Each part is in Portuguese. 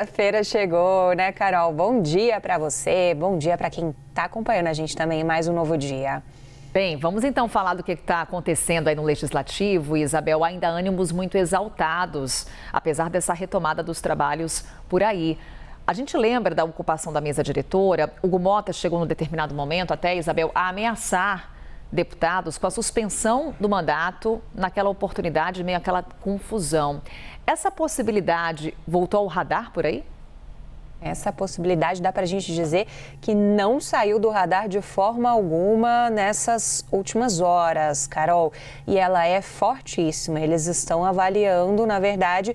A feira chegou, né, Carol? Bom dia para você, bom dia para quem está acompanhando a gente também em mais um novo dia. Bem, vamos então falar do que está acontecendo aí no Legislativo. Isabel, ainda ânimos muito exaltados, apesar dessa retomada dos trabalhos por aí. A gente lembra da ocupação da mesa diretora. Hugo Mota chegou num determinado momento, até, Isabel, a ameaçar deputados com a suspensão do mandato naquela oportunidade, meio aquela confusão. Essa possibilidade voltou ao radar por aí? Essa possibilidade dá para a gente dizer que não saiu do radar de forma alguma nessas últimas horas, Carol. E ela é fortíssima. Eles estão avaliando, na verdade,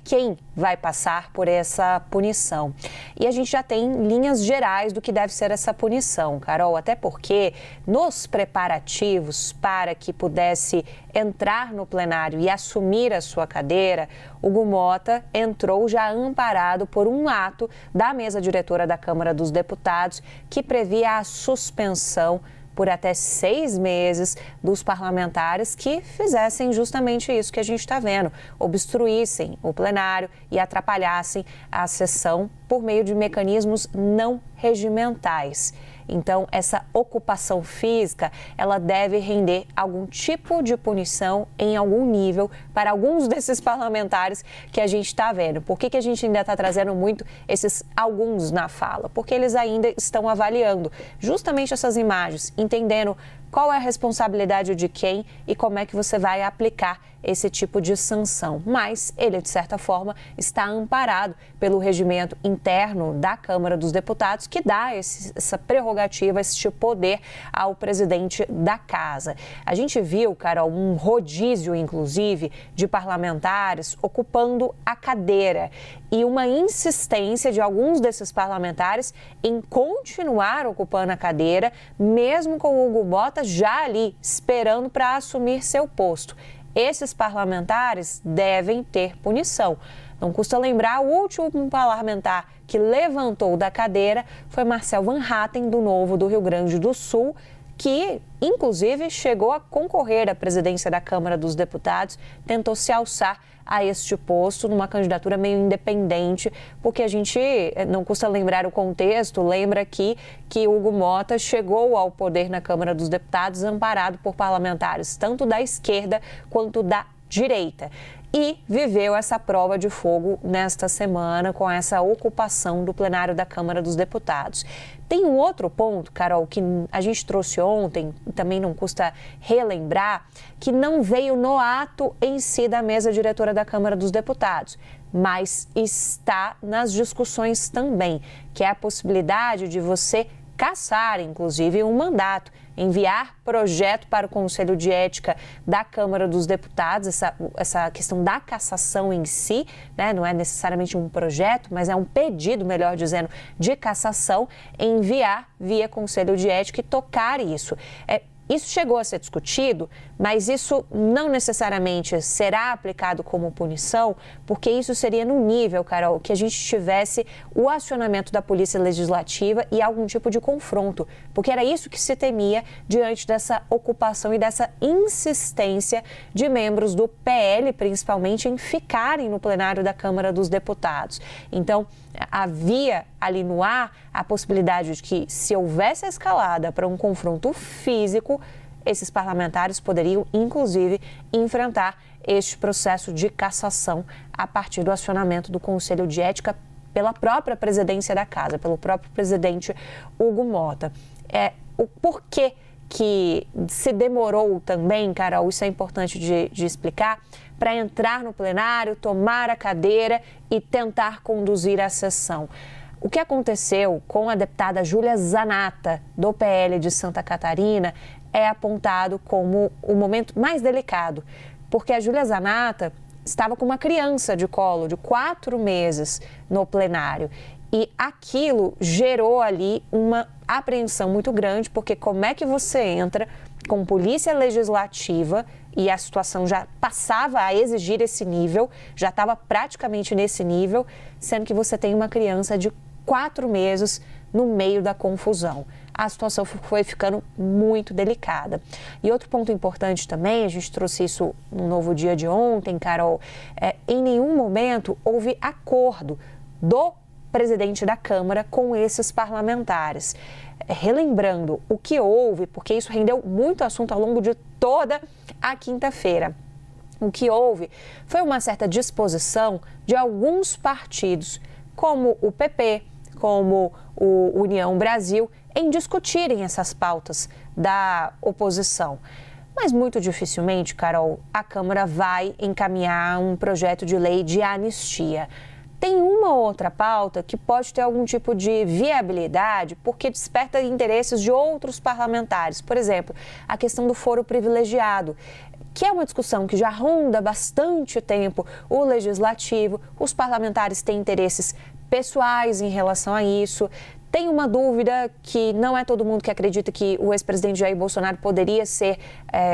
quem vai passar por essa punição. E a gente já tem linhas gerais do que deve ser essa punição, Carol. Até porque nos preparativos para que pudesse entrar no plenário e assumir a sua cadeira, Hugo Mota entrou já amparado por um ato da mesa diretora da Câmara dos Deputados que previa a suspensão por até 6 meses dos parlamentares que fizessem justamente isso que a gente está vendo, obstruíssem o plenário e atrapalhassem a sessão por meio de mecanismos não regimentais. Então, essa ocupação física, ela deve render algum tipo de punição em algum nível para alguns desses parlamentares que a gente está vendo. Por que a gente ainda está trazendo muito esses alguns na fala? Porque eles ainda estão avaliando justamente essas imagens, entendendo qual é a responsabilidade de quem e como é que você vai aplicar esse tipo de sanção. Mas ele, de certa forma, está amparado pelo regimento interno da Câmara dos Deputados, que dá essa prerrogativa, esse poder ao presidente da Casa. A gente viu, Carol, um rodízio, inclusive, de parlamentares ocupando a cadeira e uma insistência de alguns desses parlamentares em continuar ocupando a cadeira, mesmo com o Hugo Mota já ali esperando para assumir seu posto. Esses parlamentares devem ter punição. Não custa lembrar, o último parlamentar que levantou da cadeira foi Marcel Van Hatten, do Novo do Rio Grande do Sul, que, inclusive, chegou a concorrer à presidência da Câmara dos Deputados, tentou se alçar a este posto numa candidatura meio independente, porque a gente, não custa lembrar o contexto, lembra aqui que Hugo Mota chegou ao poder na Câmara dos Deputados amparado por parlamentares tanto da esquerda quanto da direita. E viveu essa prova de fogo nesta semana com essa ocupação do plenário da Câmara dos Deputados. Tem um outro ponto, Carol, que a gente trouxe ontem, também não custa relembrar, que não veio no ato em si da mesa diretora da Câmara dos Deputados, mas está nas discussões também, que é a possibilidade de você cassar, inclusive, um mandato, enviar projeto para o Conselho de Ética da Câmara dos Deputados, essa questão da cassação em si, né? Não é necessariamente um projeto, mas é um pedido, melhor dizendo, de cassação, enviar via Conselho de Ética e tocar isso. Isso chegou a ser discutido, mas isso não necessariamente será aplicado como punição, porque isso seria no nível, Carol, que a gente tivesse o acionamento da Polícia Legislativa e algum tipo de confronto, porque era isso que se temia diante dessa ocupação e dessa insistência de membros do PL, principalmente, em ficarem no plenário da Câmara dos Deputados. Então, havia ali no ar a possibilidade de que, se houvesse a escalada para um confronto físico, esses parlamentares poderiam, inclusive, enfrentar este processo de cassação a partir do acionamento do Conselho de Ética pela própria presidência da Casa, pelo próprio presidente Hugo Mota. O porquê que se demorou também, Carol, isso é importante de explicar, para entrar no plenário, tomar a cadeira e tentar conduzir a sessão. O que aconteceu com a deputada Júlia Zanatta, do PL de Santa Catarina, é apontado como o momento mais delicado, porque a Júlia Zanatta estava com uma criança de colo de 4 meses no plenário. E aquilo gerou ali uma apreensão muito grande, porque como é que você entra com polícia legislativa e a situação já passava a exigir esse nível, já estava praticamente nesse nível, sendo que você tem uma criança de 4 meses no meio da confusão. A situação foi ficando muito delicada. E outro ponto importante também, a gente trouxe isso no Novo Dia de ontem, Carol, em nenhum momento houve acordo do presidente da Câmara com esses parlamentares. Relembrando o que houve, porque isso rendeu muito assunto ao longo de toda a quinta-feira. O que houve foi uma certa disposição de alguns partidos, como o PP, como o União Brasil, em discutirem essas pautas da oposição. Mas muito dificilmente, Carol, a Câmara vai encaminhar um projeto de lei de anistia. Tem uma outra pauta que pode ter algum tipo de viabilidade porque desperta interesses de outros parlamentares. Por exemplo, a questão do foro privilegiado, que é uma discussão que já ronda bastante tempo o legislativo. Os parlamentares têm interesses pessoais em relação a isso. Tem uma dúvida que não é todo mundo que acredita que o ex-presidente Jair Bolsonaro poderia ser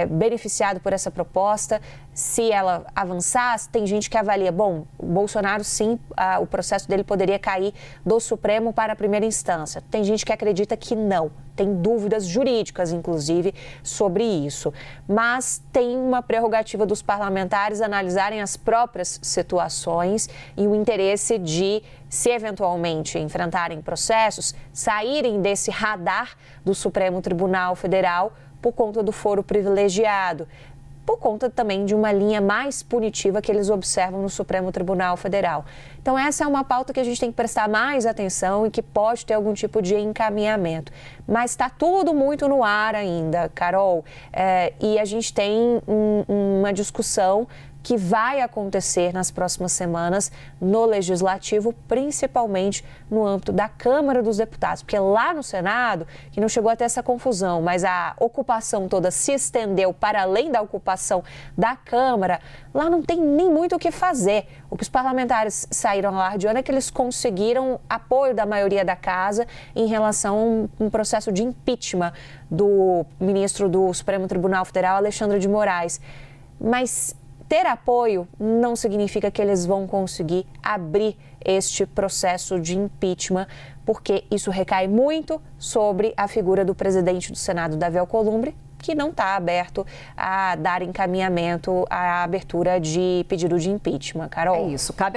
beneficiado por essa proposta. Se ela avançasse, tem gente que avalia, bom, o Bolsonaro sim, o processo dele poderia cair do Supremo para a primeira instância. Tem gente que acredita que não. Tem dúvidas jurídicas, inclusive, sobre isso. Mas tem uma prerrogativa dos parlamentares analisarem as próprias situações e o interesse de, se eventualmente enfrentarem processos, saírem desse radar do Supremo Tribunal Federal por conta do foro privilegiado, por conta também de uma linha mais punitiva que eles observam no Supremo Tribunal Federal. Então, essa é uma pauta que a gente tem que prestar mais atenção e que pode ter algum tipo de encaminhamento. Mas está tudo muito no ar ainda, Carol, e a gente tem uma discussão que vai acontecer nas próximas semanas no Legislativo, principalmente no âmbito da Câmara dos Deputados, porque lá no Senado, que não chegou a ter essa confusão, mas a ocupação toda se estendeu para além da ocupação da Câmara, lá não tem nem muito o que fazer. O que os parlamentares saíram alardeando é que eles conseguiram apoio da maioria da casa em relação a um processo de impeachment do ministro do Supremo Tribunal Federal, Alexandre de Moraes. Mas ter apoio não significa que eles vão conseguir abrir este processo de impeachment, porque isso recai muito sobre a figura do presidente do Senado, Davi Alcolumbre, que não está aberto a dar encaminhamento à abertura de pedido de impeachment. Carol? É isso. Cabe